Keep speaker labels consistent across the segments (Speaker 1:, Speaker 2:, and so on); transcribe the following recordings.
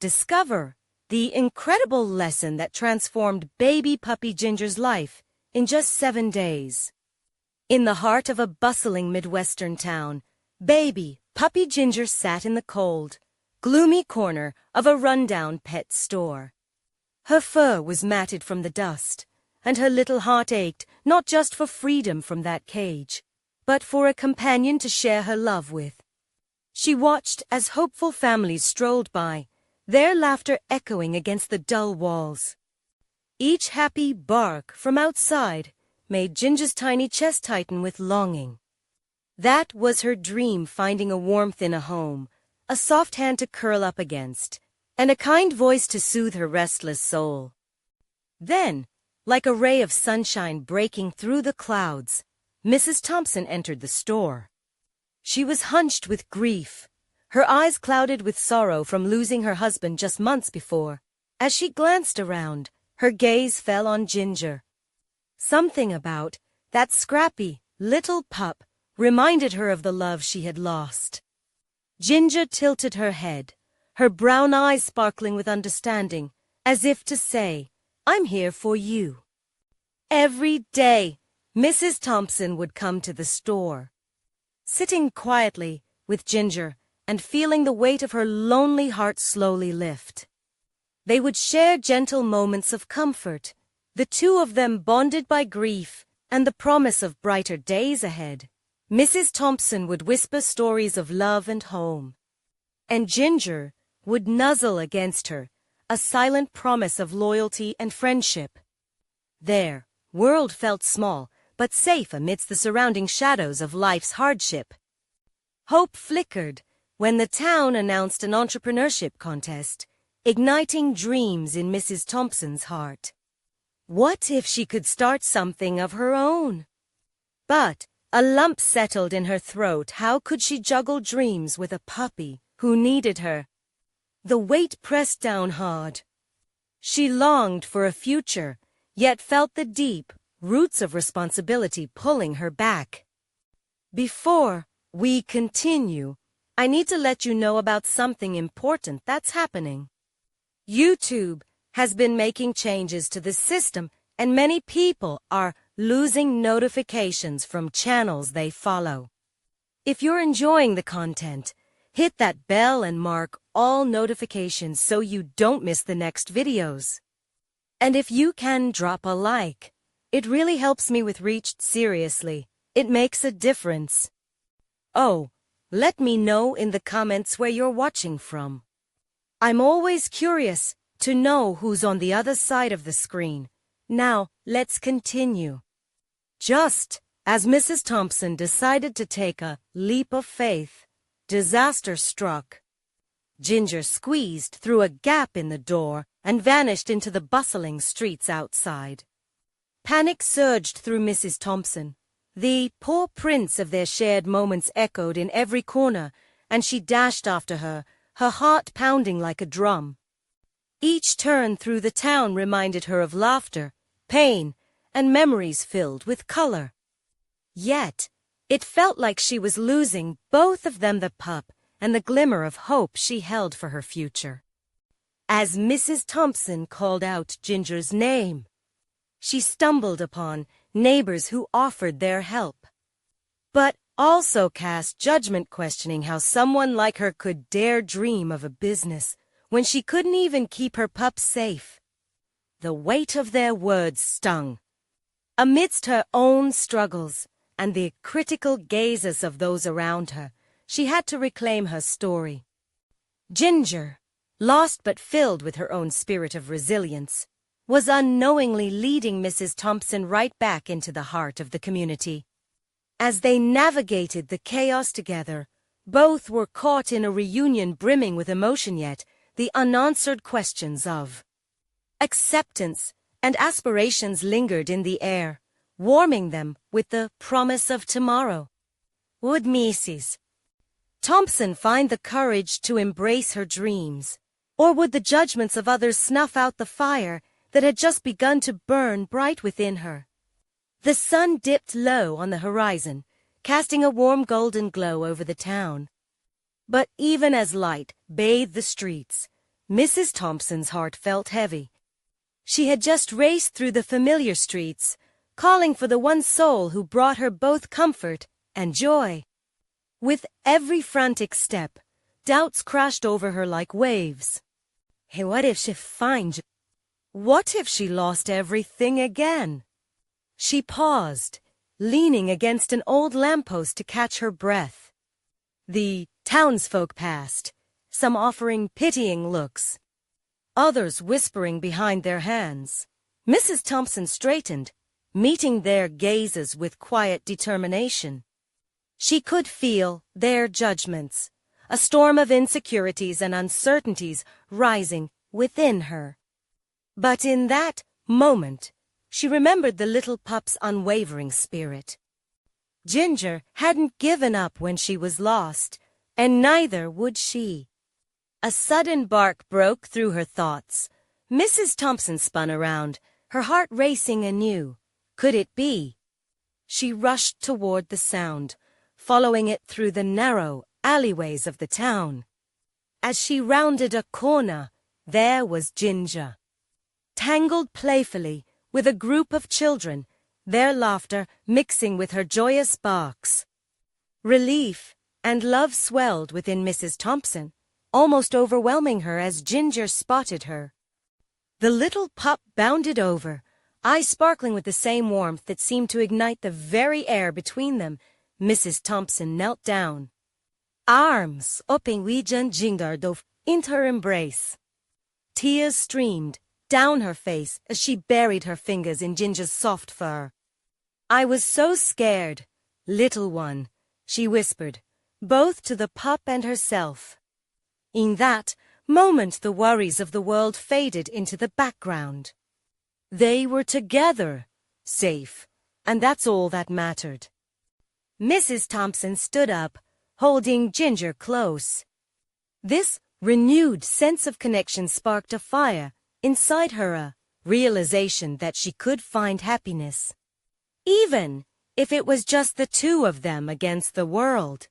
Speaker 1: discover the incredible lesson that transformed baby puppy Ginger's life in just 7 days. In the heart of a bustling Midwestern town, baby puppy Ginger sat in the cold, gloomy corner of a rundown pet store. Her fur was matted from the dust, and her little heart ached not just for freedom from that cage, but for a companion to share her love with. She watched as hopeful families strolled by, their laughter echoing against the dull walls. Each happy bark from outside made Ginger's tiny chest tighten with longing. That was her dream, finding a warmth in a home, a soft hand to curl up against, and a kind voice to soothe her restless soul. Then, like a ray of sunshine breaking through the clouds, Mrs. Thompson entered the store. She was hunched with grief, her eyes clouded with sorrow from losing her husband just months before. As she glanced around, her gaze fell on Ginger. Something about that scrappy little pup reminded her of the love she had lost. Ginger tilted her head, her brown eyes sparkling with understanding, as if to say, "I'm here for you." Every day, Mrs. Thompson would come to the store. Sitting quietly with Ginger and feeling the weight of her lonely heart slowly lift. They would share gentle moments of comfort, the two of them bonded by grief and the promise of brighter days ahead. Mrs. Thompson would whisper stories of love and home, and Ginger would nuzzle against her, a silent promise of loyalty and friendship. Their world felt small, but safe amidst the surrounding shadows of life's hardship. Hope flickered when the town announced an entrepreneurship contest, igniting dreams in Mrs. Thompson's heart. What if she could start something of her own? But a lump settled in her throat. How could she juggle dreams with a puppy who needed her? The weight pressed down hard. She longed for a future, yet felt the deep roots of responsibility pulling her back. Before we continue, I need to let you know about something important that's happening. YouTube has been making changes to the system, and many people are losing notifications from channels they follow. If you're enjoying the content, hit that bell and mark all notifications so you don't miss the next videos. And if you can drop a like, it really helps me with reach. Seriously, it makes a difference. Oh, let me know in the comments where you're watching from. I'm always curious to know who's on the other side of the screen. Now, let's continue. Just as Mrs. Thompson decided to take a leap of faith, disaster struck. Ginger squeezed through a gap in the door and vanished into the bustling streets outside. Panic surged through Mrs. Thompson. The paw prints of their shared moments echoed in every corner, and she dashed after her, her heart pounding like a drum. Each turn through the town reminded her of laughter, pain, and memories filled with color. Yet, it felt like she was losing both of them, the pup and the glimmer of hope she held for her future. As Mrs. Thompson called out Ginger's name, she stumbled upon neighbors who offered their help, but also cast judgment, questioning how someone like her could dare dream of a business when she couldn't even keep her pup safe. The weight of their words stung. Amidst her own struggles and the critical gazes of those around her, she had to reclaim her story. Ginger, lost but filled with her own spirit of resilience, was unknowingly leading Mrs. Thompson right back into the heart of the community. As they navigated the chaos together, both were caught in a reunion brimming with emotion, yet the unanswered questions of acceptance and aspirations lingered in the air, warming them with the promise of tomorrow. Would Mrs. Thompson find the courage to embrace her dreams, or would the judgments of others snuff out the fire that had just begun to burn bright within her? The sun dipped low on the horizon, casting a warm golden glow over the town. But even as light bathed the streets, Mrs. Thompson's heart felt heavy. She had just raced through the familiar streets, calling for the one soul who brought her both comfort and joy. With every frantic step, doubts crashed over her like waves. Hey, what if she finds? What if she lost everything again? She paused, leaning against an old lamppost to catch her breath. The townsfolk passed, some offering pitying looks, others whispering behind their hands. Mrs. Thompson straightened, meeting their gazes with quiet determination. She could feel their judgments, a storm of insecurities and uncertainties rising within her. But in that moment, she remembered the little pup's unwavering spirit. Ginger hadn't given up when she was lost, and neither would she. A sudden bark broke through her thoughts. Mrs. Thompson spun around, her heart racing anew. Could it be? She rushed toward the sound, following it through the narrow alleyways of the town. As she rounded a corner, there was Ginger, tangled playfully with a group of children, their laughter mixing with her joyous barks. Relief and love swelled within Mrs. Thompson, almost overwhelming her as Ginger spotted her. The little pup bounded over, eyes sparkling with the same warmth that seemed to ignite the very air between them. Mrs. Thompson knelt down, arms open wide Ginger dove into her embrace. Tears streamed down her face as she buried her fingers in Ginger's soft fur. I was so scared, little one, she whispered, both to the pup and herself. In that moment, the worries of the world faded into the background. They were together, safe, and that's all that mattered. Mrs. Thompson stood up, holding Ginger close. This renewed sense of connection sparked a fire inside her, a realization that she could find happiness, even if it was just the two of them against the world.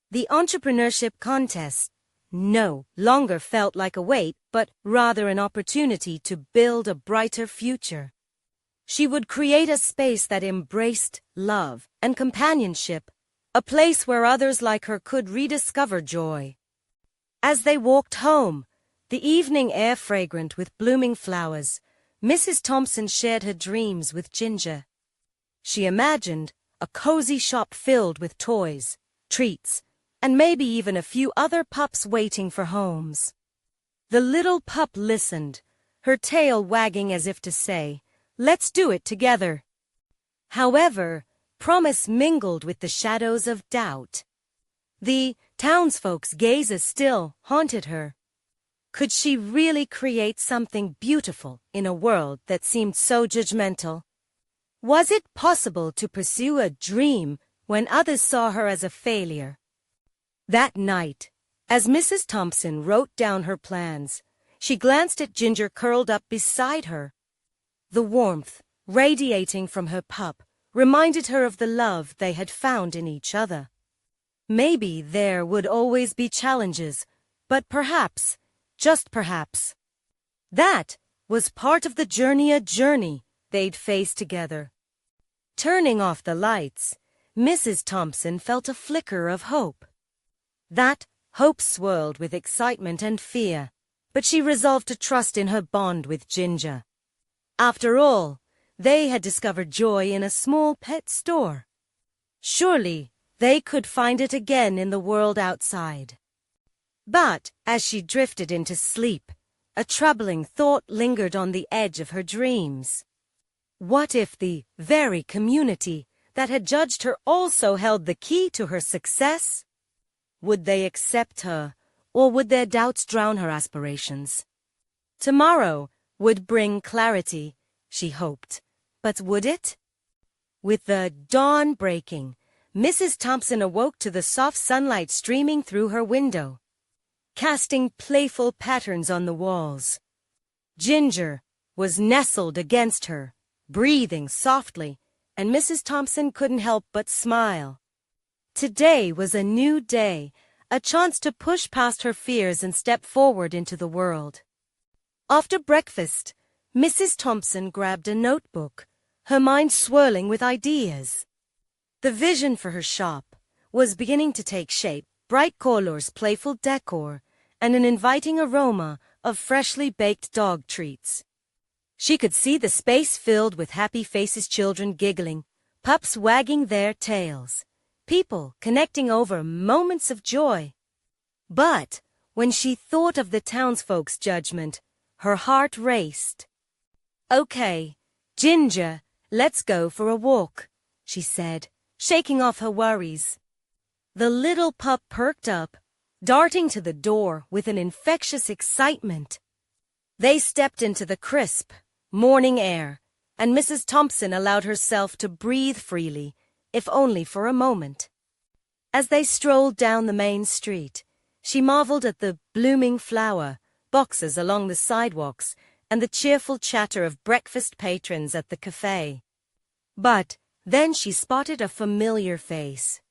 Speaker 1: The entrepreneurship contest no longer felt like a weight, but rather an opportunity to build a brighter future. She would create a space that embraced love and companionship, a place where others like her could rediscover joy. As they walked home, the evening air fragrant with blooming flowers, Mrs. Thompson shared her dreams with Ginger. She imagined a cozy shop filled with toys, treats, and maybe even a few other pups waiting for homes. The little pup listened, her tail wagging as if to say, "Let's do it together." However, promise mingled with the shadows of doubt. The townsfolk's gazes still haunted her. Could she really create something beautiful in a world that seemed so judgmental? Was it possible to pursue a dream when others saw her as a failure? That night, as Mrs. Thompson wrote down her plans, she glanced at Ginger curled up beside her. The warmth radiating from her pup reminded her of the love they had found in each other. Maybe there would always be challenges, but perhaps, just perhaps, that was part of the journey, a journey they'd face together. Turning off the lights, Mrs. Thompson felt a flicker of hope. That hope swirled with excitement and fear, but she resolved to trust in her bond with Ginger. After all, they had discovered joy in a small pet store. Surely they could find it again in the world outside. But as she drifted into sleep, a troubling thought lingered on the edge of her dreams. What if the very community that had judged her also held the key to her success? Would they accept her, or would their doubts drown her aspirations? Tomorrow would bring clarity, she hoped, but would it? With the dawn breaking, Mrs. Thompson awoke to the soft sunlight streaming through her window, casting playful patterns on the walls. Ginger was nestled against her, breathing softly, and Mrs. Thompson couldn't help but smile. Today was a new day, a chance to push past her fears and step forward into the world. After breakfast, Mrs. Thompson grabbed a notebook, her mind swirling with ideas. The vision for her shop was beginning to take shape, bright colors, playful decor, and an inviting aroma of freshly baked dog treats. She could see the space filled with happy faces, children giggling, pups wagging their tails, people connecting over moments of joy. But when she thought of the townsfolk's judgment, her heart raced. "Okay, Ginger, let's go for a walk," she said, shaking off her worries. The little pup perked up, darting to the door with an infectious excitement. They stepped into the crisp, morning air, and Mrs. Thompson allowed herself to breathe freely, if only for a moment. As they strolled down the main street, she marveled at the blooming flower boxes along the sidewalks and the cheerful chatter of breakfast patrons at the cafe. But then she spotted a familiar face.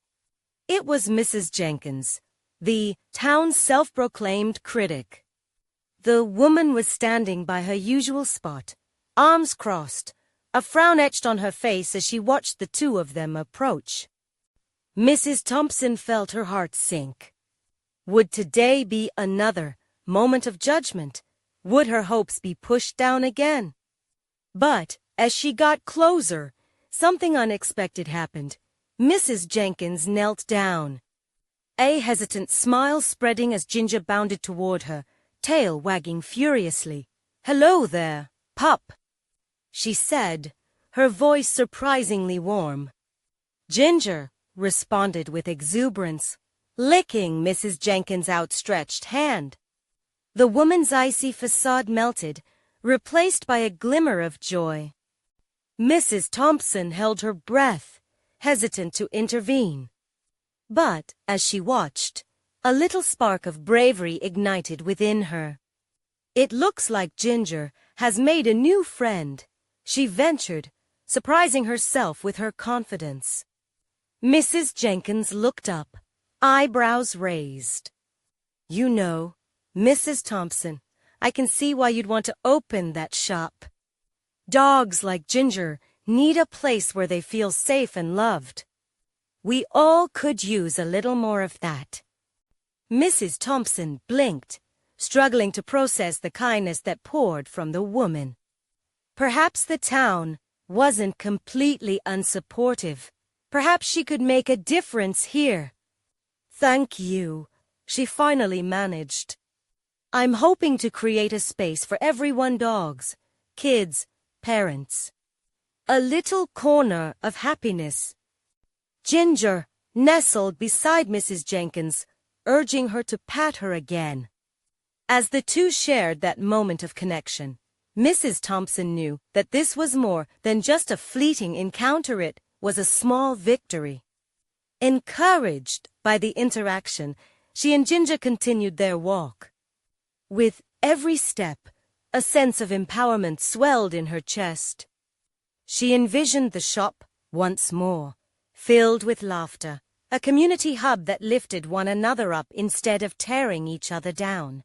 Speaker 1: It was Mrs. Jenkins, the town's self-proclaimed critic. The woman was standing by her usual spot, arms crossed, a frown etched on her face as she watched the two of them approach. Mrs. Thompson felt her heart sink. Would today be another moment of judgment? Would her hopes be pushed down again? But as she got closer, something unexpected happened. Mrs. Jenkins knelt down, a hesitant smile spreading as Ginger bounded toward her, tail wagging furiously. "Hello there, pup," she said, her voice surprisingly warm. Ginger responded with exuberance, licking Mrs. Jenkins' outstretched hand. The woman's icy facade melted, replaced by a glimmer of joy. Mrs. Thompson held her breath, hesitant to intervene. But as she watched, a little spark of bravery ignited within her. "It looks like Ginger has made a new friend," she ventured, surprising herself with her confidence. Mrs. Jenkins looked up, eyebrows raised. "You know, Mrs. Thompson, I can see why you'd want to open that shop. Dogs like Ginger need a place where they feel safe and loved. We all could use a little more of that." Mrs. Thompson blinked, struggling to process the kindness that poured from the woman. Perhaps the town wasn't completely unsupportive. Perhaps she could make a difference here. "Thank you," she finally managed. "I'm hoping to create a space for everyone, dogs, kids, parents. A little corner of happiness." Ginger nestled beside Mrs. Jenkins, urging her to pat her again. As the two shared that moment of connection, Mrs. Thompson knew that this was more than just a fleeting encounter. It was a small victory. Encouraged by the interaction, she and Ginger continued their walk. With every step, a sense of empowerment swelled in her chest. She envisioned the shop once more, filled with laughter, a community hub that lifted one another up instead of tearing each other down.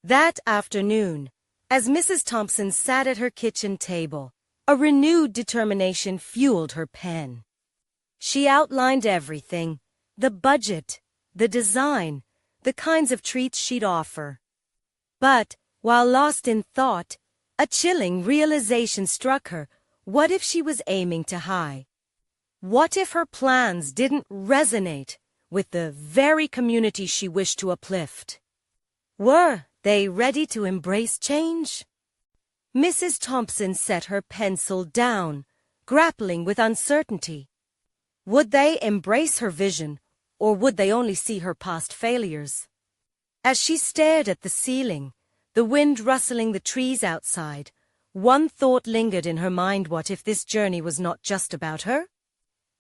Speaker 1: That afternoon, as Mrs. Thompson sat at her kitchen table, a renewed determination fueled her pen. She outlined everything, the budget, the design, the kinds of treats she'd offer. But, while lost in thought, a chilling realization struck her. What if she was aiming too high? What if her plans didn't resonate with the very community she wished to uplift? Were they ready to embrace change? Mrs. Thompson set her pencil down, grappling with uncertainty. Would they embrace her vision, or would they only see her past failures? As she stared at the ceiling, the wind rustling the trees outside, one thought lingered in her mind. What if this journey was not just about her?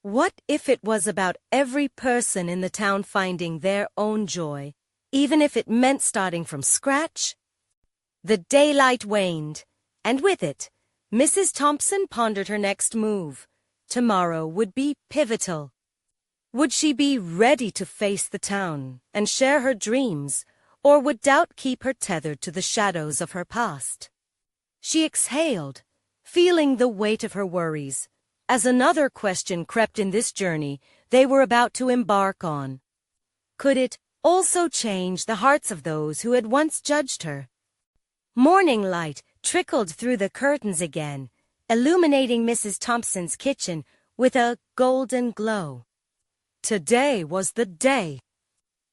Speaker 1: What if it was about every person in the town finding their own joy, even if it meant starting from scratch? The daylight waned, and with it, Mrs. Thompson pondered her next move. Tomorrow would be pivotal. Would she be ready to face the town and share her dreams, or would doubt keep her tethered to the shadows of her past? She exhaled, feeling the weight of her worries, as another question crept in this journey they were about to embark on. Could it also change the hearts of those who had once judged her? Morning light trickled through the curtains again, illuminating Mrs. Thompson's kitchen with a golden glow. Today was the day.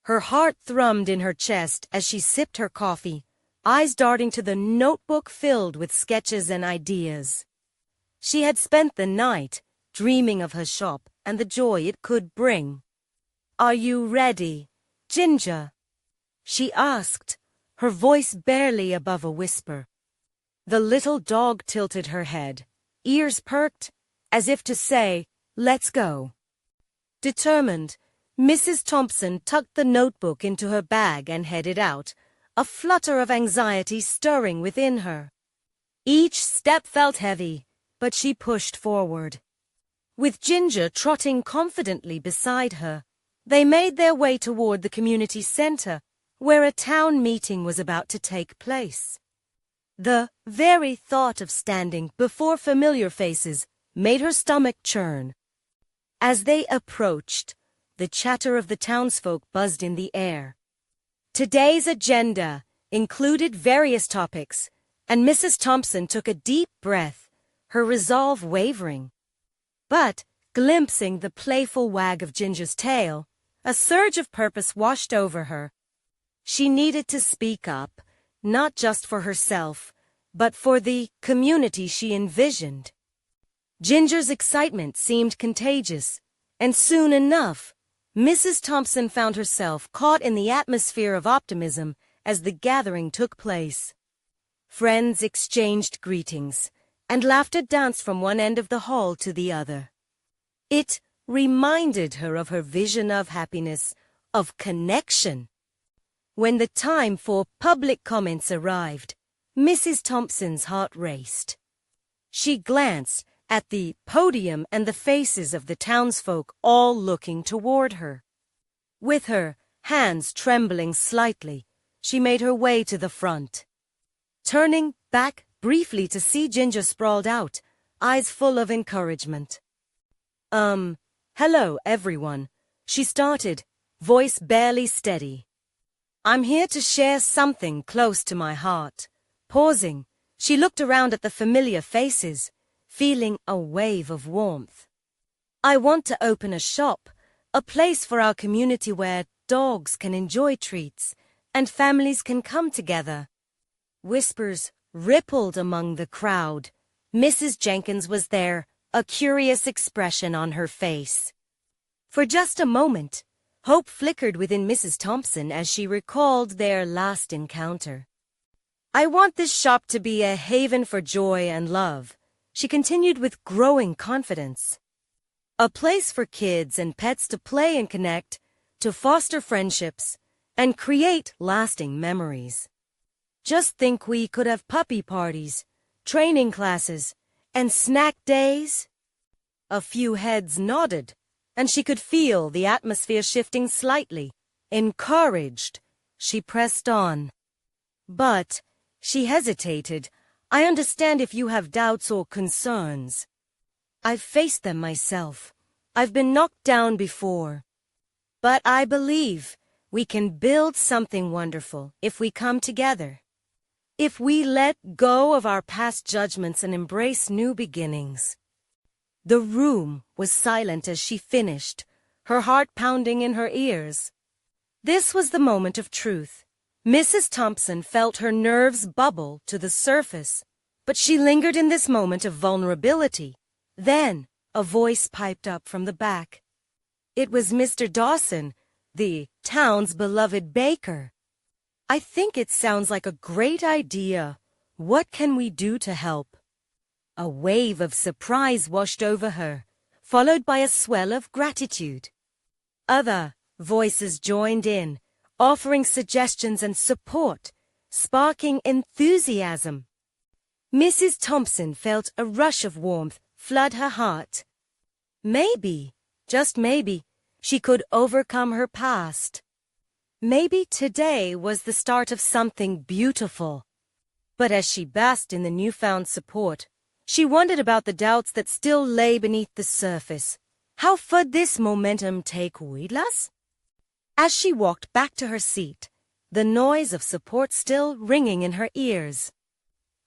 Speaker 1: Her heart thrummed in her chest as she sipped her coffee, eyes darting to the notebook filled with sketches and ideas. She had spent the night dreaming of her shop and the joy it could bring. "Are you ready, Ginger?" she asked, her voice barely above a whisper. The little dog tilted her head, ears perked, as if to say, "Let's go." Determined, Mrs. Thompson tucked the notebook into her bag and headed out, a flutter of anxiety stirring within her. Each step felt heavy, but she pushed forward. With Ginger trotting confidently beside her, they made their way toward the community center, where a town meeting was about to take place. The very thought of standing before familiar faces made her stomach churn. As they approached, the chatter of the townsfolk buzzed in the air. Today's agenda included various topics, and Mrs. Thompson took a deep breath, her resolve wavering. But, glimpsing the playful wag of Ginger's tail, a surge of purpose washed over her. She needed to speak up, not just for herself, but for the community she envisioned. Ginger's excitement seemed contagious, and soon enough, Mrs. Thompson found herself caught in the atmosphere of optimism as the gathering took place. Friends exchanged greetings, and laughter danced from one end of the hall to the other. It reminded her of her vision of happiness, of connection. When the time for public comments arrived, Mrs. Thompson's heart raced. She glanced at the podium and the faces of the townsfolk all looking toward her. With her hands trembling slightly, she made her way to the front. Turning back briefly to see Ginger sprawled out, eyes full of encouragement. Hello, everyone," she started, voice barely steady. "I'm here to share something close to my heart." Pausing, she looked around at the familiar faces, feeling a wave of warmth. "I want to open a shop, a place for our community where dogs can enjoy treats and families can come together." Whispers rippled among the crowd. Mrs. Jenkins was there, a curious expression on her face. For just a moment, hope flickered within Mrs. Thompson as she recalled their last encounter. "I want this shop to be a haven for joy and love," she continued with growing confidence. "A place for kids and pets to play and connect, to foster friendships, and create lasting memories. Just think we could have puppy parties, training classes, and snack days." A few heads nodded, and she could feel the atmosphere shifting slightly. Encouraged, she pressed on. "But," she hesitated, "I understand if you have doubts or concerns. I've faced them myself. I've been knocked down before. But I believe we can build something wonderful if we come together. If we let go of our past judgments and embrace new beginnings." The room was silent as she finished, her heart pounding in her ears. This was the moment of truth. Mrs. Thompson felt her nerves bubble to the surface, but she lingered in this moment of vulnerability. Then, a voice piped up from the back. It was Mr. Dawson, the town's beloved baker. "I think it sounds like a great idea. What can we do to help?" A wave of surprise washed over her, followed by a swell of gratitude. Other voices joined in, offering suggestions and support, sparking enthusiasm. Mrs. Thompson felt a rush of warmth flood her heart. Maybe, just maybe, she could overcome her past. Maybe today was the start of something beautiful. But as she basked in the newfound support, she wondered about the doubts that still lay beneath the surface. How would this momentum take with us? As she walked back to her seat, the noise of support still ringing in her ears.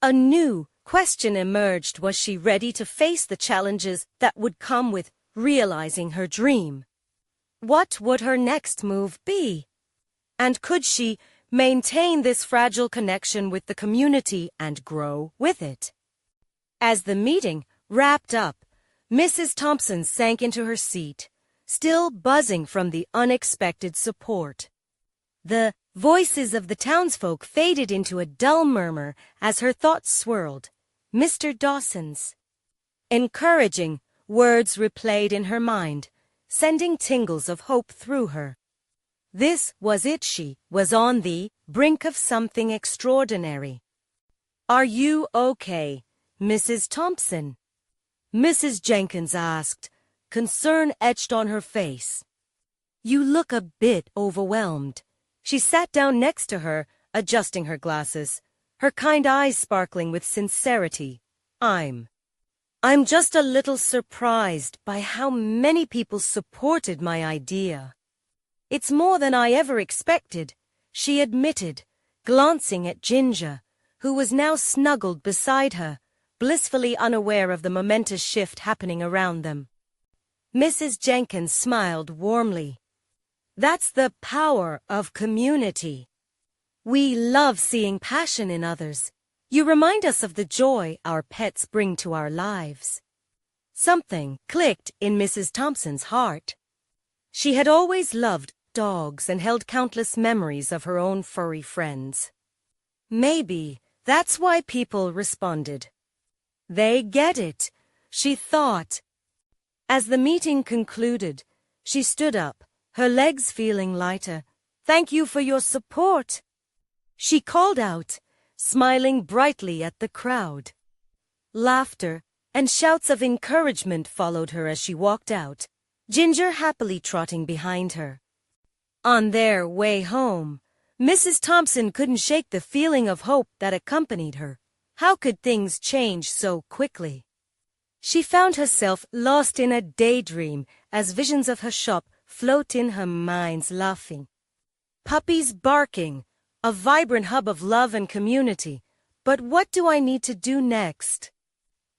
Speaker 1: A new question emerged. Was she ready to face the challenges that would come with realizing her dream? What would her next move be? And could she maintain this fragile connection with the community and grow with it? As the meeting wrapped up, Mrs. Thompson sank into her seat, still buzzing from the unexpected support. The voices of the townsfolk faded into a dull murmur as her thoughts swirled. Mr. Dawson's encouraging words replayed in her mind, sending tingles of hope through her. This was it. She was on the brink of something extraordinary. "Are you okay, Mrs. Thompson?" Mrs. Jenkins asked, concern etched on her face. "You look a bit overwhelmed." She sat down next to her, adjusting her glasses, her kind eyes sparkling with sincerity. I'm just a little surprised by how many people supported my idea." "It's more than I ever expected," she admitted, glancing at Ginger, who was now snuggled beside her, blissfully unaware of the momentous shift happening around them. Mrs. Jenkins smiled warmly. "That's the power of community. We love seeing passion in others. You remind us of the joy our pets bring to our lives." Something clicked in Mrs. Thompson's heart. She had always loved dogs and held countless memories of her own furry friends. Maybe that's why people responded. They get it, she thought. As the meeting concluded, she stood up, her legs feeling lighter. "Thank you for your support," she called out, smiling brightly at the crowd. Laughter and shouts of encouragement followed her as she walked out, Ginger happily trotting behind her. On their way home, Mrs. Thompson couldn't shake the feeling of hope that accompanied her. How could things change so quickly? She found herself lost in a daydream as visions of her shop float in her mind's laughing. Puppies barking, a vibrant hub of love and community. But what do I need to do next?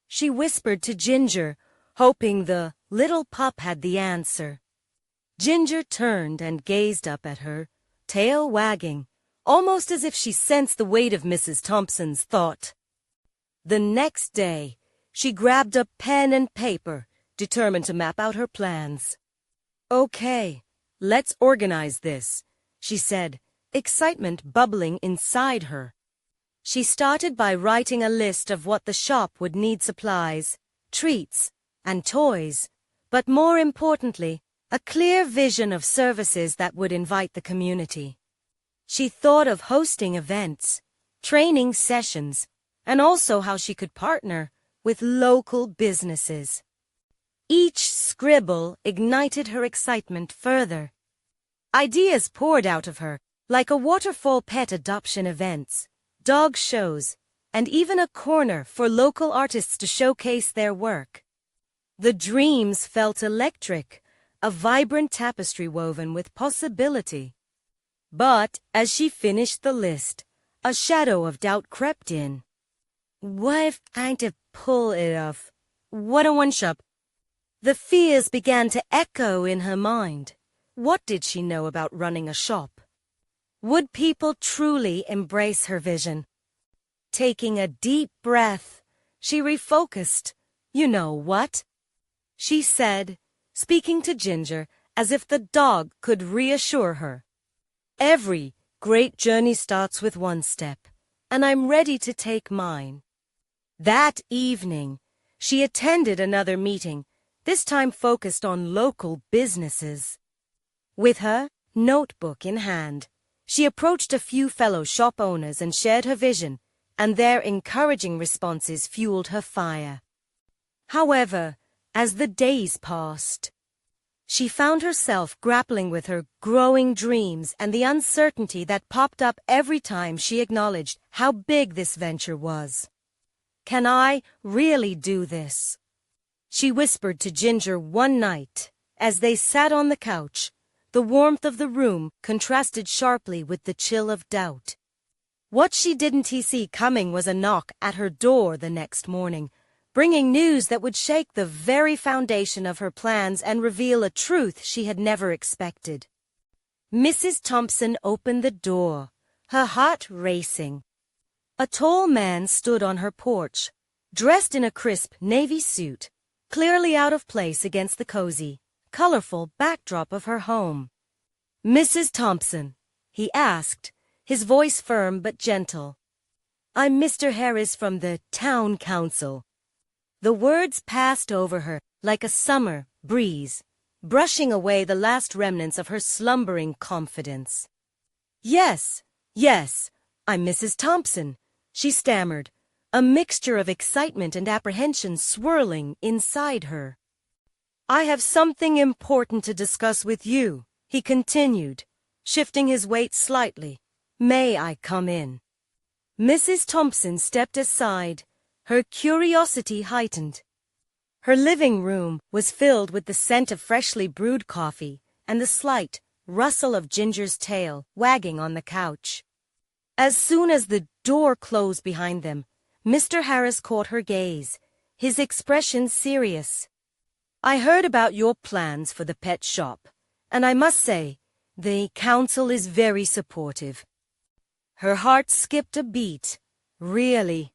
Speaker 1: She whispered to Ginger, hoping the little pup had the answer. Ginger turned and gazed up at her, tail wagging, almost as if she sensed the weight of Mrs. Thompson's thought. The next day, she grabbed a pen and paper, determined to map out her plans. "Okay, let's organize this," she said, excitement bubbling inside her. She started by writing a list of what the shop would need: supplies, treats, and toys, but more importantly, a clear vision of services that would invite the community. She thought of hosting events, training sessions, and also how she could partner with local businesses. Each scribble ignited her excitement further. Ideas poured out of her, like a waterfall: pet adoption events, dog shows, and even a corner for local artists to showcase their work. The dreams felt electric, a vibrant tapestry woven with possibility. But as she finished the list, a shadow of doubt crept in. What if I to pull it off? What a one-shop. The fears began to echo in her mind. What did she know about running a shop? Would people truly embrace her vision? Taking a deep breath, she refocused. "You know what?" she said, speaking to Ginger as if the dog could reassure her. "Every great journey starts with one step, and I'm ready to take mine." That evening, she attended another meeting, this time focused on local businesses. With her notebook in hand, she approached a few fellow shop owners and shared her vision, and their encouraging responses fueled her fire. However, as the days passed, She found herself grappling with her growing dreams and the uncertainty that popped up every time she acknowledged how big this venture was. "Can I really do this?" she whispered to Ginger one night as they sat on the couch. The warmth of the room contrasted sharply with the chill of doubt. What she didn't see coming was a knock at her door the next morning, bringing news that would shake the very foundation of her plans and reveal a truth she had never expected. Mrs. Thompson opened the door, her heart racing. A tall man stood on her porch, dressed in a crisp navy suit, clearly out of place against the cozy, colorful backdrop of her home. "Mrs. Thompson," he asked, his voice firm but gentle. "I'm Mr. Harris from the town council." The words passed over her like a summer breeze, brushing away the last remnants of her slumbering confidence. Yes, I'm Mrs. Thompson," she stammered, a mixture of excitement and apprehension swirling inside her. "I have something important to discuss with you," he continued, shifting his weight slightly. "May I come in?" Mrs. Thompson stepped aside, her curiosity heightened. Her living room was filled with the scent of freshly brewed coffee and the slight rustle of Ginger's tail wagging on the couch. As soon as the door closed behind them, Mr. Harris caught her gaze, his expression serious. "I heard about your plans for the pet shop, and I must say, the council is very supportive." Her heart skipped a beat. Really?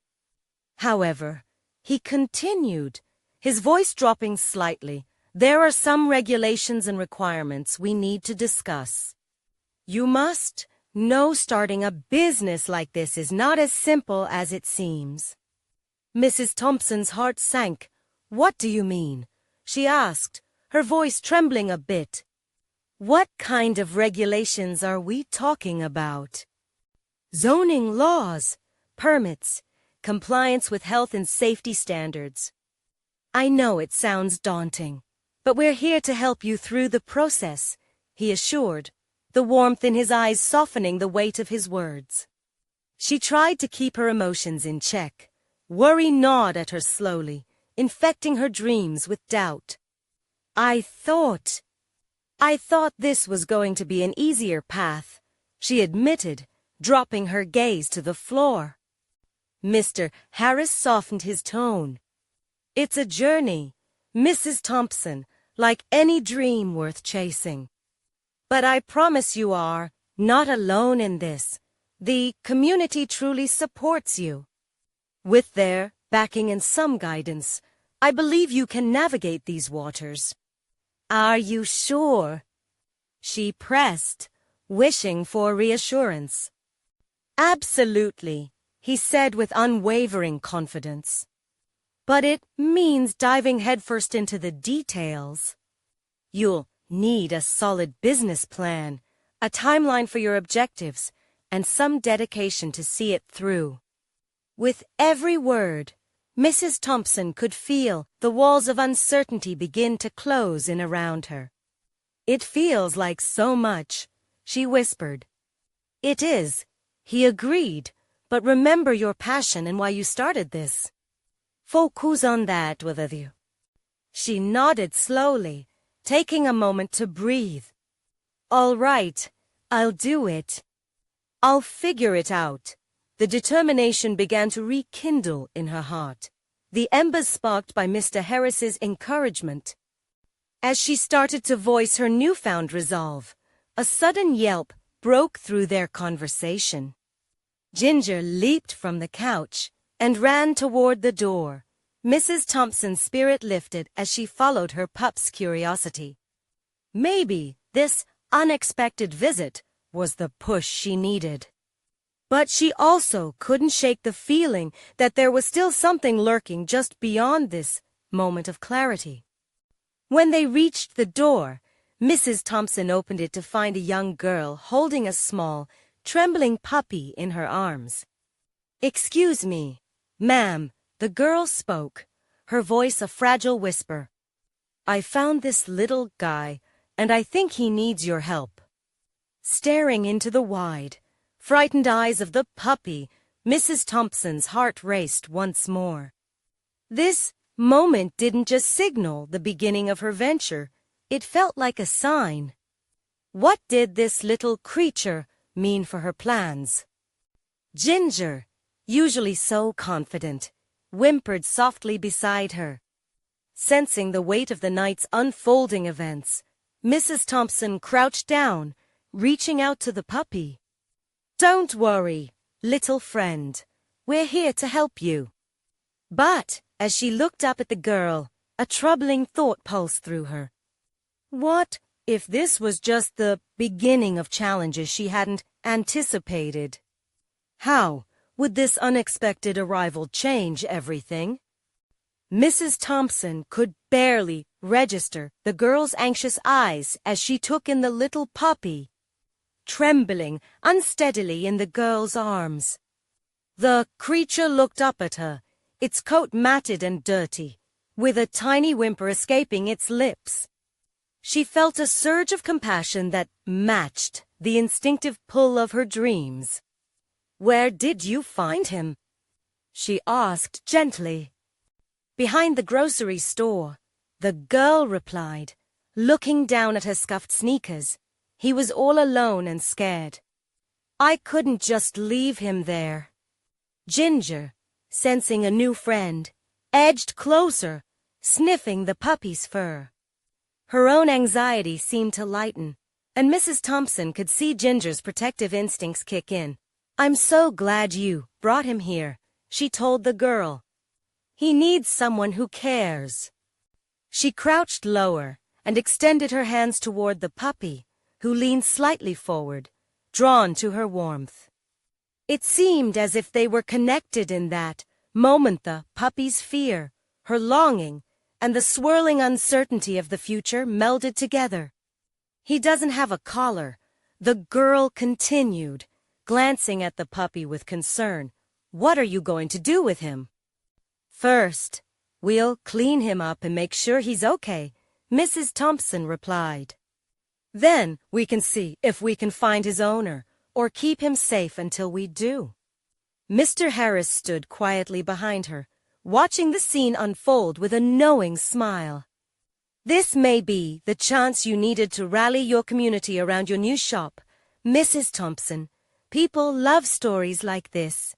Speaker 1: However, he continued, his voice dropping slightly, "There are some regulations and requirements we need to discuss. You must know starting a business like this is not as simple as it seems." Mrs. Thompson's heart sank. "What do you mean?" she asked, her voice trembling a bit. "What kind of regulations are we talking about?" "Zoning laws, permits, compliance with health and safety standards." "I know it sounds daunting, but we're here to help you through the process," he assured, the warmth in his eyes softening the weight of his words. She tried to keep her emotions in check. Worry gnawed at her slowly, infecting her dreams with doubt. I thought this was going to be an easier path," she admitted, dropping her gaze to the floor. Mr. Harris softened his tone. "It's a journey, Mrs. Thompson, like any dream worth chasing. But I promise you are not alone in this. The community truly supports you. With their backing and some guidance, I believe you can navigate these waters." "Are you sure?" she pressed, wishing for reassurance. "Absolutely," he said with unwavering confidence. "But it means diving headfirst into the details. You'll need a solid business plan, a timeline for your objectives, and some dedication to see it through." With every word, Mrs. Thompson could feel the walls of uncertainty begin to close in around her. "It feels like so much," she whispered. "It is," he agreed, "but remember your passion and why you started this. Focus on that with you." She nodded slowly, taking a moment to breathe. "All right, I'll do it. I'll figure it out." The determination began to rekindle in her heart, the embers sparked by Mr. Harris's encouragement. As she started to voice her newfound resolve, a sudden yelp broke through their conversation. Ginger leaped from the couch and ran toward the door. Mrs. Thompson's spirit lifted as she followed her pup's curiosity. Maybe this unexpected visit was the push she needed. But she also couldn't shake the feeling that there was still something lurking just beyond this moment of clarity. When they reached the door, Mrs. Thompson opened it to find a young girl holding a small, trembling puppy in her arms. "Excuse me, ma'am," the girl spoke, her voice a fragile whisper. "I found this little guy and I think he needs your help." Staring into the wide, frightened eyes of the puppy, Mrs. Thompson's heart raced once more. This moment didn't just signal the beginning of her venture, it felt like a sign. What did this little creature mean for her plans? Ginger, usually so confident, whimpered softly beside her. Sensing the weight of the night's unfolding events, Mrs. Thompson crouched down, reaching out to the puppy. "Don't worry, little friend. We're here to help you." But as she looked up at the girl, a troubling thought pulsed through her. What if this was just the beginning of challenges she hadn't anticipated? How would this unexpected arrival change everything? Mrs. Thompson could barely register the girl's anxious eyes as she took in the little puppy, trembling unsteadily in the girl's arms. The creature looked up at her, its coat matted and dirty, with a tiny whimper escaping its lips. She felt a surge of compassion that matched the instinctive pull of her dreams. "Where did you find him?" she asked gently. "Behind the grocery store," the girl replied, looking down at her scuffed sneakers. "He was all alone and scared. I couldn't just leave him there." Ginger, sensing a new friend, edged closer, sniffing the puppy's fur. Her own anxiety seemed to lighten, and Mrs. Thompson could see Ginger's protective instincts kick in. "I'm so glad you brought him here," she told the girl. "He needs someone who cares." She crouched lower and extended her hands toward the puppy, who leaned slightly forward, drawn to her warmth. It seemed as if they were connected in that moment. The puppy's fear, her longing, and the swirling uncertainty of the future melded together. "He doesn't have a collar," the girl continued, glancing at the puppy with concern. "What are you going to do with him?" "First, we'll clean him up and make sure he's okay," Mrs. Thompson replied. "Then we can see if we can find his owner or keep him safe until we do." Mr. Harris stood quietly behind her, watching the scene unfold with a knowing smile. "This may be the chance you needed to rally your community around your new shop, Mrs. Thompson. People love stories like this."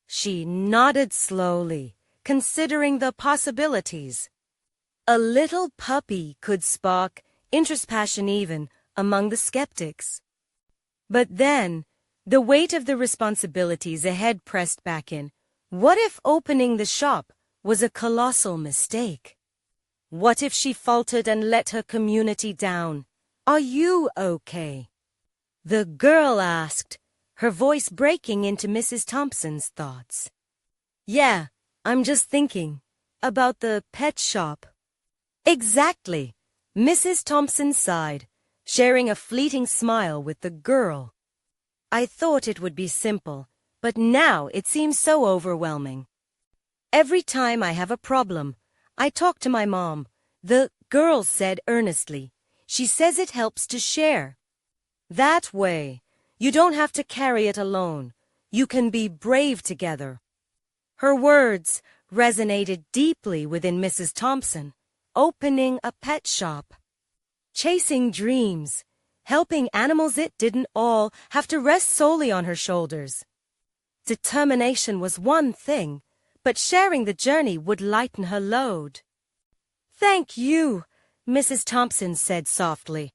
Speaker 1: She nodded slowly, considering the possibilities. A little puppy could spark interest, passion even, among the skeptics. But then, the weight of the responsibilities ahead pressed back in. What if opening the shop was a colossal mistake? What if she faltered and let her community down? "Are you okay?" the girl asked, her voice breaking into Mrs. Thompson's thoughts. "Yeah, I'm just thinking about the pet shop." "Exactly," Mrs. Thompson sighed, sharing a fleeting smile with the girl. "I thought it would be simple, but now it seems so overwhelming. Every time I have a problem, I talk to my mom," the girl said earnestly. "She says it helps to share. That way, you don't have to carry it alone. You can be brave together." Her words resonated deeply within Mrs. Thompson. Opening a pet shop, chasing dreams, helping animals, it didn't all have to rest solely on her shoulders. Determination was one thing, but sharing the journey would lighten her load. "Thank you," Mrs. Thompson said softly.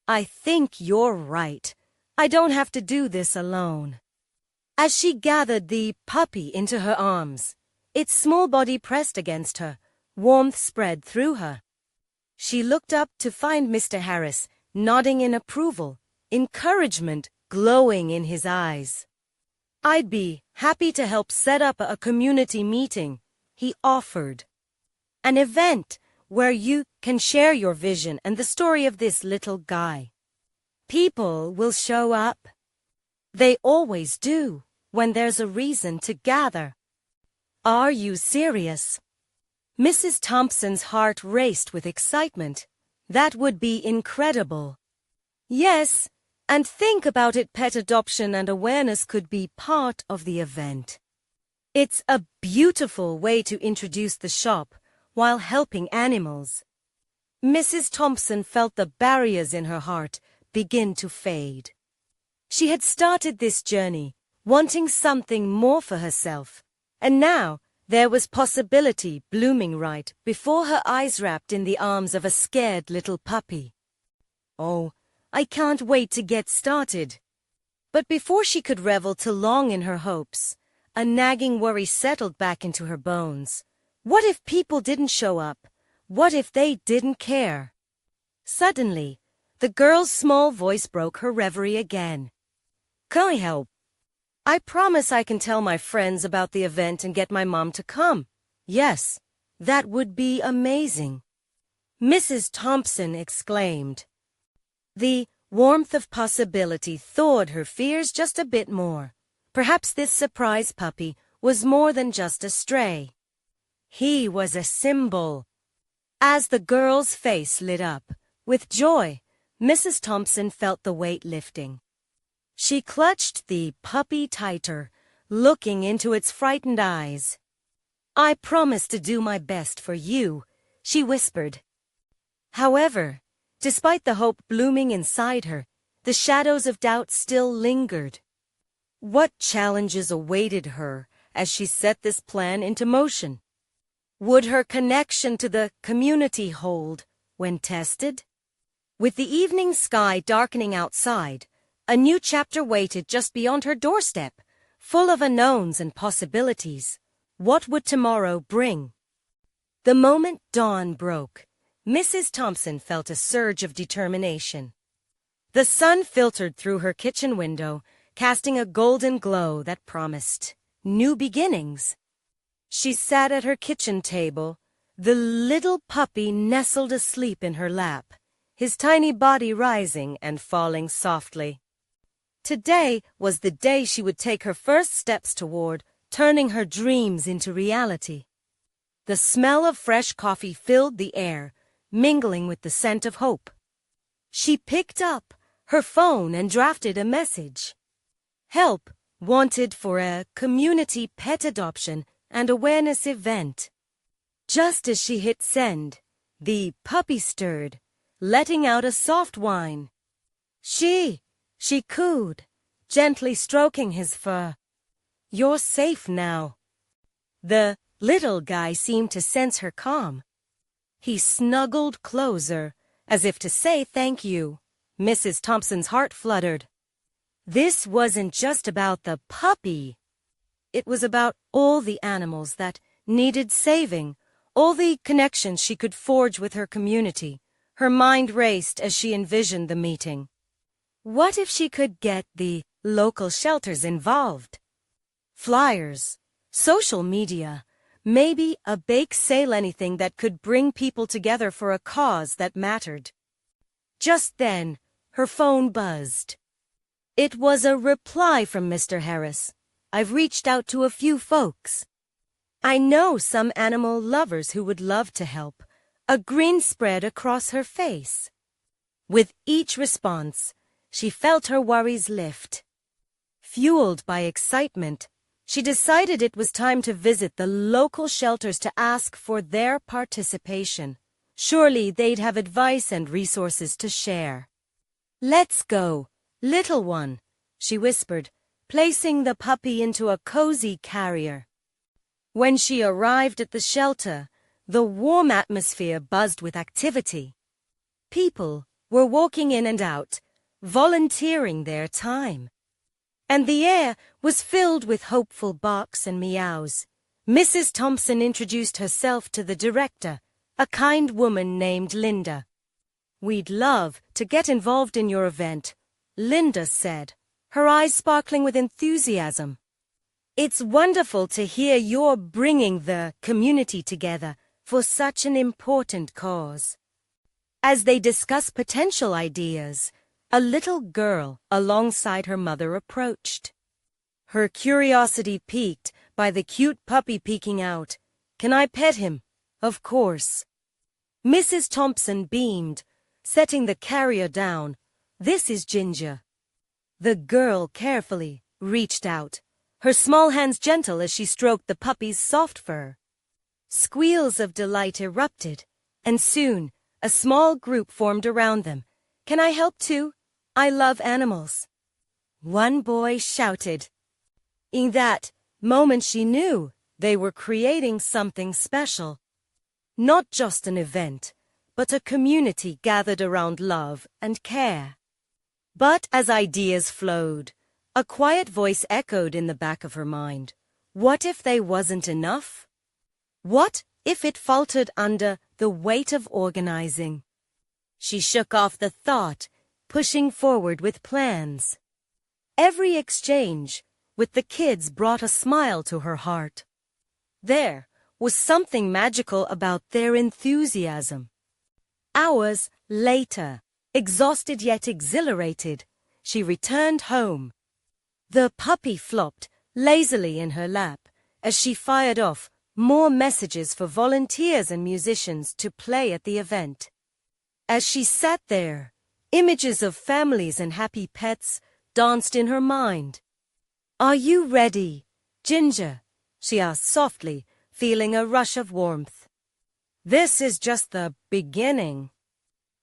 Speaker 1: "I think you're right. I don't have to do this alone." As she gathered the puppy into her arms, its small body pressed against her, warmth spread through her. She looked up to find Mr. Harris nodding in approval, encouragement glowing in his eyes. "I'd be happy to help set up a community meeting," he offered. "An event where you can share your vision and the story of this little guy. People will show up. They always do when there's a reason to gather." "Are you serious?" Mrs. Thompson's heart raced with excitement. That would be incredible. Yes, and think about it, pet adoption and awareness could be part of the event. It's a beautiful way to introduce the shop while helping animals. Mrs. Thompson felt the barriers in her heart begin to fade. She had started this journey wanting something more for herself, and now there was possibility blooming right before her eyes, wrapped in the arms of a scared little puppy. Oh, I can't wait to get started. But before she could revel too long in her hopes, a nagging worry settled back into her bones. What if people didn't show up? What if they didn't care? Suddenly, the girl's small voice broke her reverie again. Can I help? I promise I can tell my friends about the event and get my mom to come. Yes, that would be amazing. Mrs. Thompson exclaimed. The warmth of possibility thawed her fears just a bit more. Perhaps this surprise puppy was more than just a stray. He was a symbol. As the girl's face lit up with joy, Mrs. Thompson felt the weight lifting. She clutched the puppy tighter, looking into its frightened eyes. I promise to do my best for you, she whispered. However, despite the hope blooming inside her, the shadows of doubt still lingered. What challenges awaited her as she set this plan into motion? Would her connection to the community hold when tested? With the evening sky darkening outside, a new chapter waited just beyond her doorstep, full of unknowns and possibilities. What would tomorrow bring? The moment dawn broke, Mrs. Thompson felt a surge of determination. The sun filtered through her kitchen window, casting a golden glow that promised new beginnings. She sat at her kitchen table, the little puppy nestled asleep in her lap, his tiny body rising and falling softly. Today was the day she would take her first steps toward turning her dreams into reality. The smell of fresh coffee filled the air, mingling with the scent of hope. She picked up her phone and drafted a message. Help wanted for a community pet adoption and awareness event. Just as she hit send, the puppy stirred, letting out a soft whine. She cooed, gently stroking his fur. You're safe now. The little guy seemed to sense her calm. He snuggled closer, as if to say thank you. Mrs. Thompson's heart fluttered. This wasn't just about the puppy. It was about all the animals that needed saving, all the connections she could forge with her community. Her mind raced as she envisioned the meeting. What if she could get the local shelters involved? Flyers, social media, maybe a bake sale, anything that could bring people together for a cause that mattered. Just then, her phone buzzed. It was a reply from Mr. Harris. I've reached out to a few folks. I know some animal lovers who would love to help. A grin spread across her face. With each response, she felt her worries lift. Fueled by excitement, she decided it was time to visit the local shelters to ask for their participation. Surely they'd have advice and resources to share. Let's go, little one, she whispered, placing the puppy into a cozy carrier. When she arrived at the shelter, the warm atmosphere buzzed with activity. People were walking in and out, volunteering their time. And the air was filled with hopeful barks and meows. Mrs. Thompson introduced herself to the director, a kind woman named Linda. We'd love to get involved in your event, Linda said, her eyes sparkling with enthusiasm. It's wonderful to hear you're bringing the community together for such an important cause. As they discussed potential ideas, a little girl alongside her mother approached. Her curiosity piqued by the cute puppy peeking out. Can I pet him? Of course. Mrs. Thompson beamed, setting the carrier down. "This is Ginger." The girl carefully reached out, her small hands gentle as she stroked the puppy's soft fur. Squeals of delight erupted, and soon a small group formed around them. "Can I help too? I love animals," one boy shouted. In that moment she knew they were creating something special. Not just an event, but a community gathered around love and care. But as ideas flowed, a quiet voice echoed in the back of her mind. What if they wasn't enough? What if it faltered under the weight of organizing? She shook off the thought, pushing forward with plans. Every exchange with the kids brought a smile to her heart. There was something magical about their enthusiasm. Hours later, exhausted yet exhilarated, she returned home. The puppy flopped lazily in her lap as she fired off more messages for volunteers and musicians to play at the event. As she sat there, images of families and happy pets danced in her mind. "Are you ready, Ginger?" she asked softly, feeling a rush of warmth. "This is just the beginning."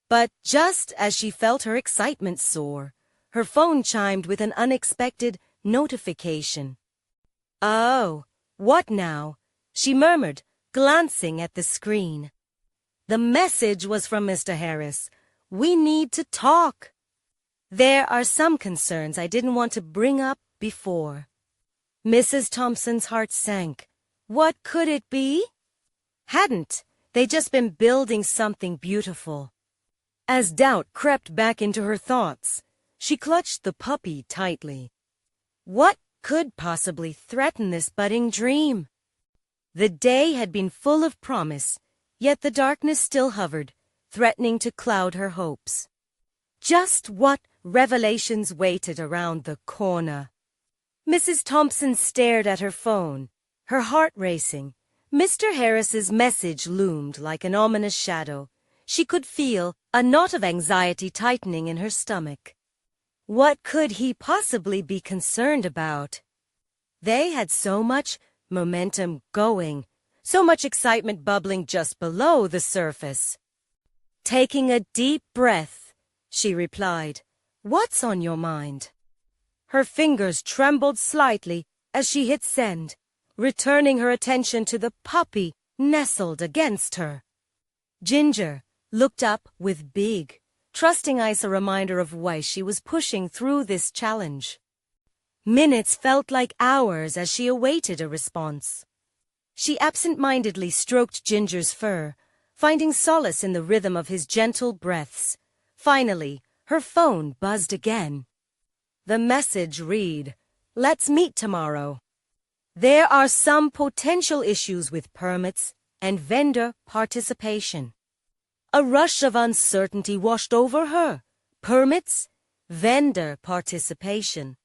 Speaker 1: But just as she felt her excitement soar, her phone chimed with an unexpected notification. "Oh, what now?" she murmured, glancing at the screen. The message was from Mr. Harris. "We need to talk. There are some concerns I didn't want to bring up before." Mrs. Thompson's heart sank. What could it be? Hadn't they just been building something beautiful? As doubt crept back into her thoughts, she clutched the puppy tightly. What could possibly threaten this budding dream? The day had been full of promise, yet the darkness still hovered, threatening to cloud her hopes. Just what revelations waited around the corner? Mrs. Thompson stared at her phone, her heart racing. Mr. Harris's message loomed like an ominous shadow. She could feel a knot of anxiety tightening in her stomach. What could he possibly be concerned about? They had so much momentum going, so much excitement bubbling just below the surface. Taking a deep breath, she replied, "What's on your mind?" Her fingers trembled slightly as she hit send, returning her attention to the puppy nestled against her. Ginger looked up with big, trusting eyes, a reminder of why she was pushing through this challenge. Minutes felt like hours as she awaited a response. She absent-mindedly stroked Ginger's fur, finding solace in the rhythm of his gentle breaths. Finally, her phone buzzed again. The message read, "Let's meet tomorrow. There are some potential issues with permits and vendor participation." A rush of uncertainty washed over her. Permits, vendor participation.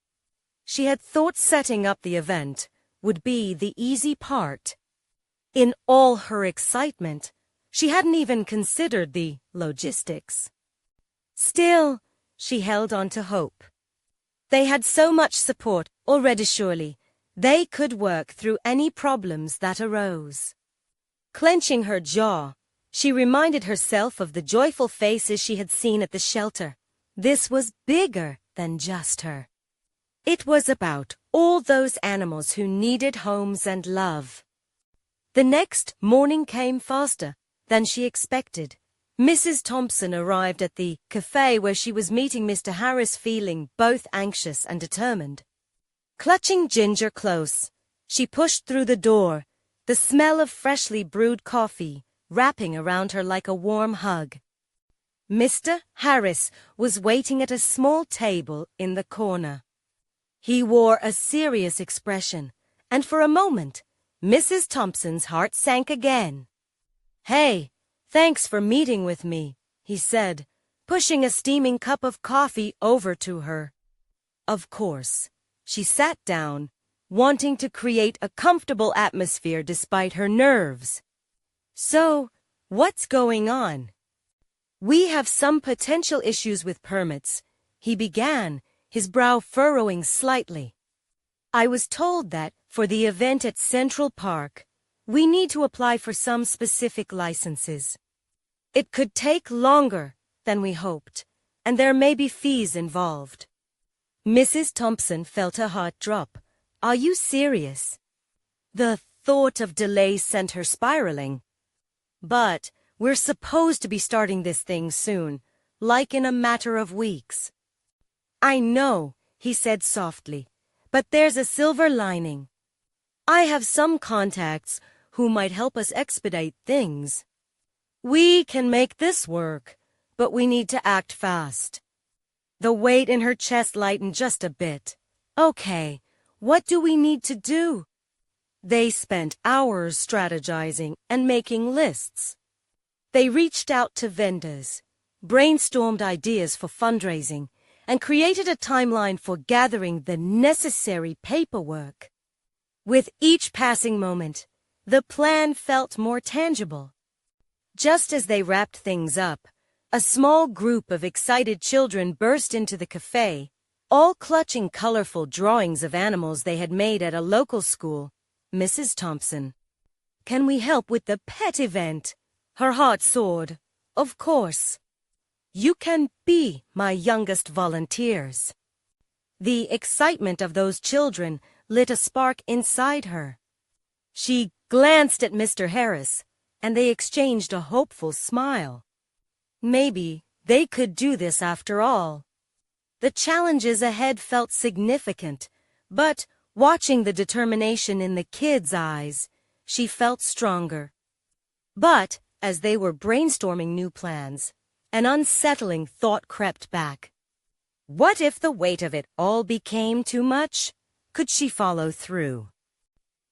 Speaker 1: She had thought setting up the event would be the easy part. In all her excitement, she hadn't even considered the logistics. Still, she held on to hope. They had so much support already. Surely they could work through any problems that arose. Clenching her jaw, she reminded herself of the joyful faces she had seen at the shelter. This was bigger than just her. It was about all those animals who needed homes and love. The next morning came faster than she expected. Mrs. Thompson arrived at the cafe where she was meeting Mr. Harris, feeling both anxious and determined. Clutching Ginger close, she pushed through the door, the smell of freshly brewed coffee wrapping around her like a warm hug. Mr. Harris was waiting at a small table in the corner. He wore a serious expression, and for a moment, Mrs. Thompson's heart sank again. "Hey, thanks for meeting with me," he said, pushing a steaming cup of coffee over to her. Of course, she sat down, wanting to create a comfortable atmosphere despite her nerves. "So, what's going on?" We have some potential issues with permits, he began, his brow furrowing slightly. I was told that, for the event at Central Park, we need to apply for some specific licenses. It could take longer than we hoped, and there may be fees involved. Mrs. Thompson felt her heart drop. Are you serious? The thought of delay sent her spiraling. But we're supposed to be starting this thing soon, like in a matter of weeks. I know, he said softly, but there's a silver lining. I have some contacts who might help us expedite things. We can make this work, but we need to act fast. The weight in her chest lightened just a bit. Okay, what do we need to do? They spent hours strategizing and making lists. They reached out to vendors, brainstormed ideas for fundraising, and created a timeline for gathering the necessary paperwork. With each passing moment, the plan felt more tangible. Just as they wrapped things up, a small group of excited children burst into the cafe, all clutching colorful drawings of animals they had made at a local school. Mrs. Thompson, can we help with the pet event? Her heart soared. Of course. You can be my youngest volunteers. The excitement of those children lit a spark inside her. She glanced at Mr. Harris, and they exchanged a hopeful smile. Maybe they could do this after all. The challenges ahead felt significant, but watching the determination in the kids' eyes, she felt stronger. But as they were brainstorming new plans, an unsettling thought crept back. What if the weight of it all became too much? Could she follow through?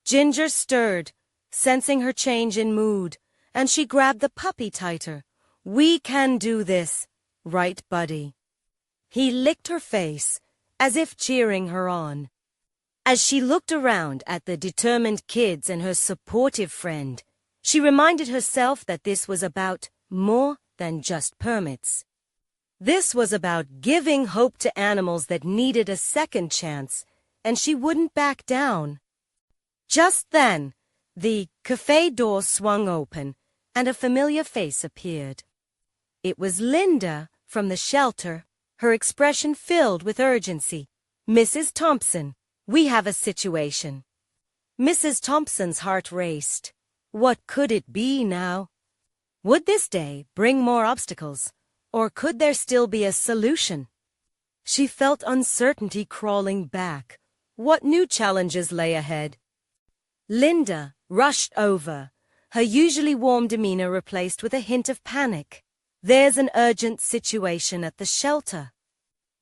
Speaker 1: Ginger stirred, sensing her change in mood, and she grabbed the puppy tighter. We can do this, right, buddy? He licked her face, as if cheering her on. As she looked around at the determined kids and her supportive friend, she reminded herself that this was about more than just permits. This was about giving hope to animals that needed a second chance, and she wouldn't back down. Just then, the cafe door swung open, and a familiar face appeared. It was Linda from the shelter, her expression filled with urgency. Mrs. Thompson, we have a situation. Mrs. Thompson's heart raced. What could it be now? Would this day bring more obstacles, or could there still be a solution? She felt uncertainty crawling back. What new challenges lay ahead? Linda rushed over, her usually warm demeanor replaced with a hint of panic. There's an urgent situation at the shelter.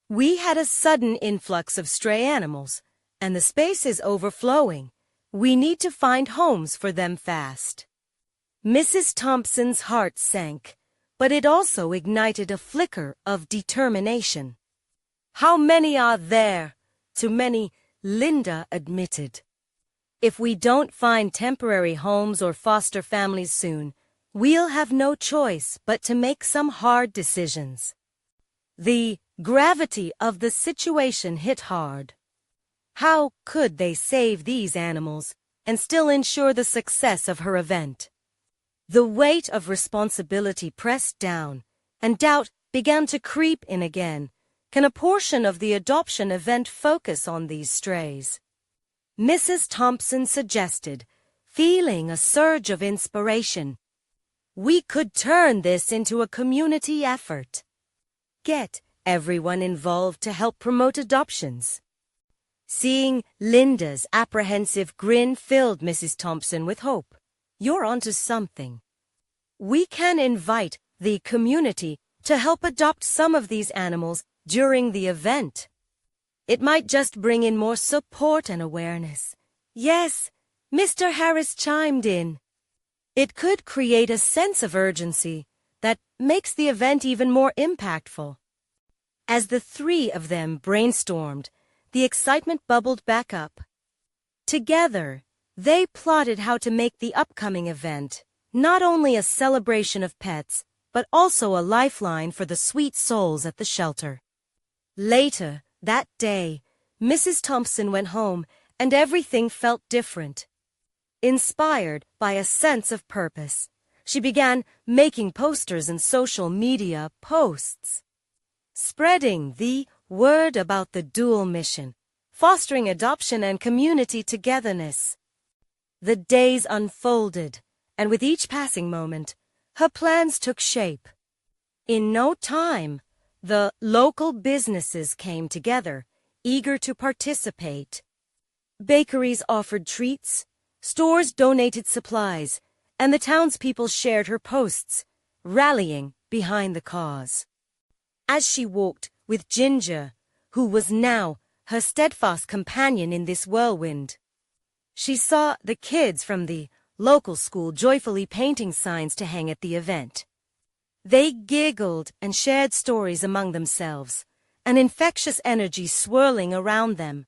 Speaker 1: We had a sudden influx of stray animals, and the space is overflowing. We need to find homes for them fast. Mrs. Thompson's heart sank, but it also ignited a flicker of determination. How many are there? Too many, Linda admitted. If we don't find temporary homes or foster families soon, we'll have no choice but to make some hard decisions. The gravity of the situation hit hard. How could they save these animals and still ensure the success of her event? The weight of responsibility pressed down, and doubt began to creep in again. Can a portion of the adoption event focus on these strays? Mrs. Thompson suggested, feeling a surge of inspiration. We could turn this into a community effort. Get everyone involved to help promote adoptions. Seeing Linda's apprehensive grin filled Mrs. Thompson with hope. You're onto something. We can invite the community to help adopt some of these animals during the event. It might just bring in more support and awareness. Yes, Mr. Harris chimed in. It could create a sense of urgency that makes the event even more impactful. As the three of them brainstormed, the excitement bubbled back up. Together, they plotted how to make the upcoming event not only a celebration of pets, but also a lifeline for the sweet souls at the shelter. Later, that day, Mrs. Thompson went home and everything felt different. Inspired by a sense of purpose, she began making posters and social media posts, spreading the word about the dual mission, fostering adoption and community togetherness. The days unfolded, and with each passing moment, her plans took shape. In no time, the local businesses came together, eager to participate. Bakeries offered treats, stores donated supplies, and the townspeople shared her posts, rallying behind the cause. As she walked with Ginger, who was now her steadfast companion in this whirlwind, she saw the kids from the local school joyfully painting signs to hang at the event. They giggled and shared stories among themselves, an infectious energy swirling around them.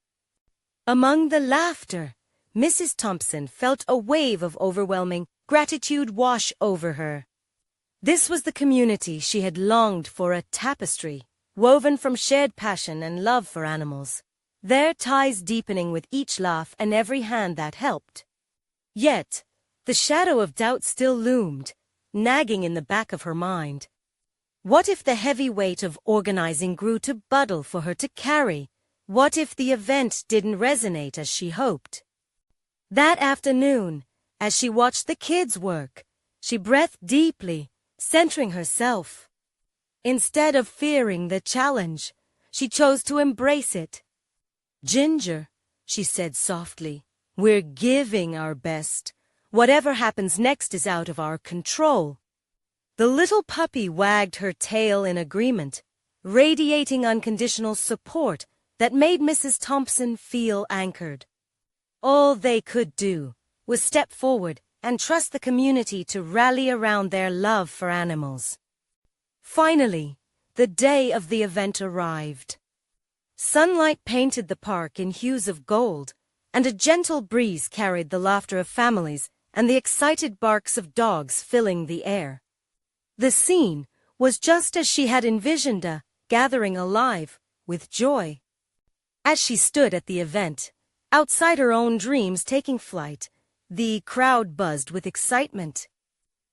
Speaker 1: Among the laughter, Mrs. Thompson felt a wave of overwhelming gratitude wash over her. This was the community she had longed for, a tapestry woven from shared passion and love for animals, their ties deepening with each laugh and every hand that helped. Yet, the shadow of doubt still loomed, nagging in the back of her mind. What if the heavy weight of organizing grew too bundle for her to carry? What if the event didn't resonate as she hoped? That afternoon, as she watched the kids work, she breathed deeply, centering herself. Instead of fearing the challenge, she chose to embrace it. "Ginger," she said softly, "we're giving our best. Whatever happens next is out of our control." The little puppy wagged her tail in agreement, radiating unconditional support that made Mrs. Thompson feel anchored. All they could do was step forward and trust the community to rally around their love for animals. Finally, the day of the event arrived. Sunlight painted the park in hues of gold, and a gentle breeze carried the laughter of families and the excited barks of dogs filling the air. The scene was just as she had envisioned, a gathering alive with joy. As she stood at the event, outside her own dreams taking flight, the crowd buzzed with excitement.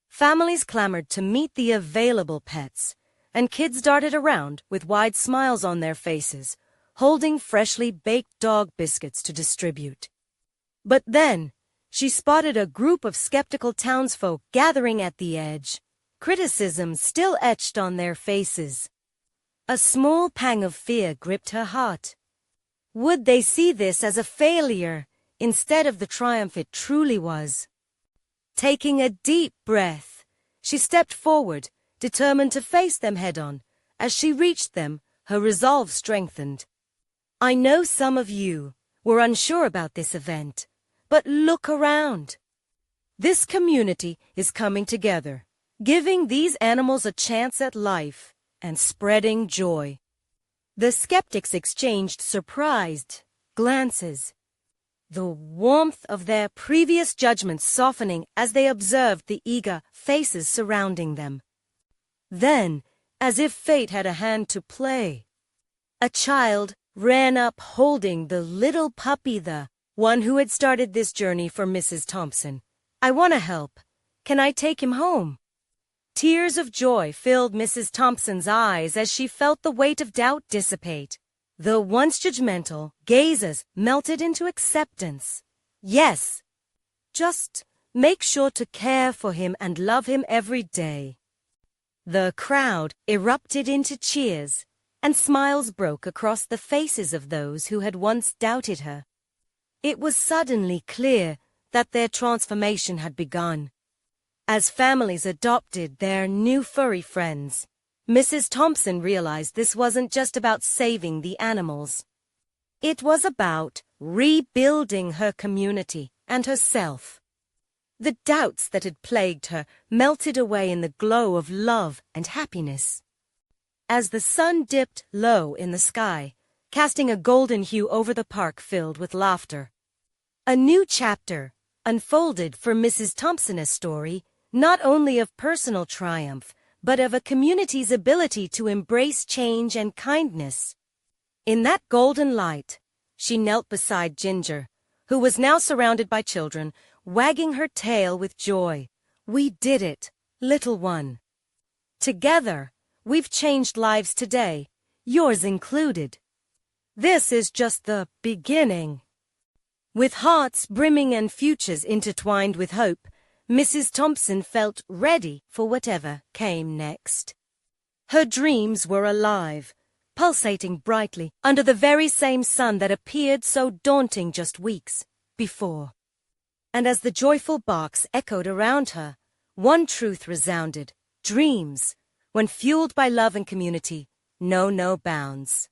Speaker 1: Families clamored to meet the available pets, and kids darted around with wide smiles on their faces, holding freshly baked dog biscuits to distribute. But then, she spotted a group of skeptical townsfolk gathering at the edge, criticism still etched on their faces. A small pang of fear gripped her heart. Would they see this as a failure instead of the triumph it truly was? Taking a deep breath, she stepped forward, determined to face them head-on. As she reached them, her resolve strengthened. "I know some of you were unsure about this event, but look around. This community is coming together, giving these animals a chance at life and spreading joy." The skeptics exchanged surprised glances, the warmth of their previous judgments softening as they observed the eager faces surrounding them. Then, as if fate had a hand to play, a child ran up holding the little puppy, the one who had started this journey for Mrs. Thompson. "I want to help. Can I take him home?" Tears of joy filled Mrs. Thompson's eyes as she felt the weight of doubt dissipate. The once judgmental gazes melted into acceptance. "Yes, just make sure to care for him and love him every day." The crowd erupted into cheers, and smiles broke across the faces of those who had once doubted her. It was suddenly clear that their transformation had begun. As families adopted their new furry friends, Mrs. Thompson realized this wasn't just about saving the animals. It was about rebuilding her community and herself. The doubts that had plagued her melted away in the glow of love and happiness. As the sun dipped low in the sky, casting a golden hue over the park filled with laughter, a new chapter unfolded for Mrs. Thompson's story, not only of personal triumph, but of a community's ability to embrace change and kindness. In that golden light, she knelt beside Ginger, who was now surrounded by children, wagging her tail with joy. We did it, little one. Together, we've changed lives today, yours included. This is just the beginning. With hearts brimming and futures intertwined with hope, Mrs. Thompson felt ready for whatever came next. Her dreams were alive, pulsating brightly under the very same sun that appeared so daunting just weeks before. And as the joyful barks echoed around her, one truth resounded: dreams, when fueled by love and community, know no bounds.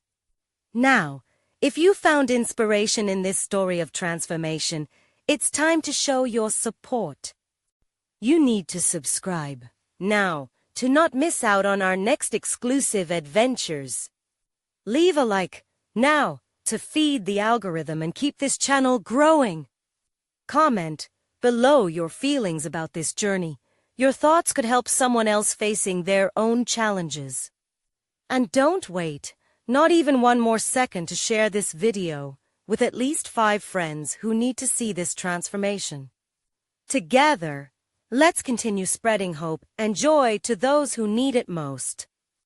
Speaker 1: Now, if you found inspiration in this story of transformation, it's time to show your support. You need to subscribe now to not miss out on our next exclusive adventures. Leave a like now to feed the algorithm and keep this channel growing. Comment below your feelings about this journey. Your thoughts could help someone else facing their own challenges. And don't wait, not even one more second, to share this video with at least 5 friends who need to see this transformation. Together, let's continue spreading hope and joy to those who need it most.